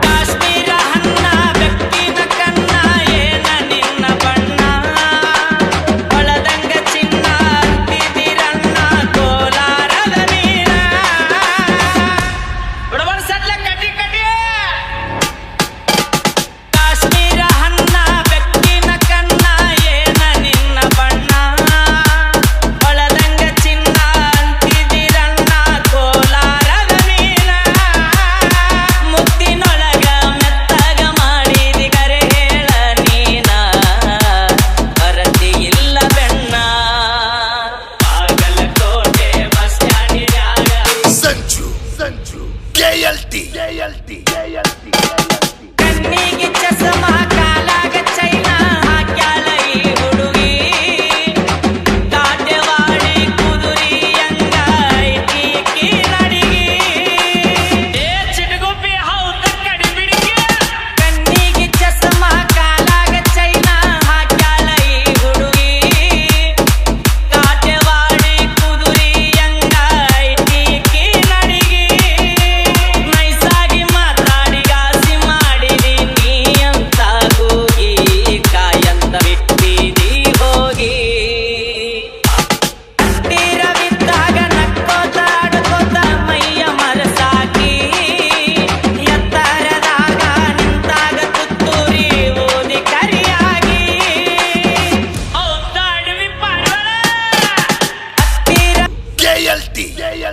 ಕಾಶ್ಮೀರ ಹನ್ನ ಬೆಕ್ಕಿನ ಕನ್ನ ಏನ ನಿನ್ನ ಬಣ್ಣ ಒಳದಂಗ ಚಿನ್ನ ಅಂತಿದಿರಣ್ಣ ಕೋಲಾರದ ನೀನ ಬಡವನ ಸಡ್ಲ ಕಟಿ ಕಟಿ ಕಾಶ್ಮೀರ ಹನ್ನ ಬೆಕ್ಕಿನ ಕನ್ನ ಏನ ನಿನ್ನ ಬಣ್ಣ ಒಳದಂಗ ಚಿನ್ನ ಅಂತಿದಿರಣ್ಣ ಕೋಲಾರದ ನೀನ ಮುತ್ತಿನೊಳಗ ಮೆತ್ತಗ ಮಾಡಿದಿ ಕರೆ ಹೇಳ ನೀನ ಬರತಿ ಇಲ್ಲ ಬೆಣ್ಣ ಬಾಗಲಕೋಟೆ ಬಸ್ ಸ್ಟ್ಯಾಂಡಿನ್ಯಾಗ ಸಂಜು KLT ಕಣ್ಣಿಗೆ ಚಸ್ಮ ಕಾಲಾಗ ಚೈನ ಹಾಕ್ಯಾಳ ಈ ಹುಡುಗಿ ಕಾಟೆವಾಡಿ ಕುದುರಿ ಅಂಗ ಐತಿ ಕಿ ನಡಿಗಿ ಏ ಚಿಟಗುಪ್ಪಿ ಹೌದ ಕಡಿ ಬಿಡಿಗೆ ಕಣ್ಣಿಗೆ ಚಸ್ಮ ಕಾಲಾಗ ಚೈನ ಹಾಕ್ಯಾಳ ಈ ಹುಡುಗಿ ಕಾಟೆವಾಡಿ ಕುದುರಿ ಅಂಗ ಐತಿ ಕಿ ನಡಿಗಿ ನೈಸಾಗಿ ಮಾತಾಡಿ ಗಾಸಿ ಮಾಡಿದಿ ನೀ ಅಂತ ಕೂಗಿ ಕಾಯಂತ ಬಿಟ್ಟಿದಿ ಹೋಗಿ ತೀರವಿದ್ದಾಗ ನಕ್ಕೋತ ಆಡ್ಕೋತ ಮೈಯ ಮರಸಾಕಿ ಎತ್ತರದಾಗ ನಿಂತಾಗ ತುತ್ತೂರಿ ಓದಿ ಕರಿಯಾಗಿ ಹೌದಾಡ್ವಿ ಪಾರ್ವಳ ಹತ್ತಿರ KLT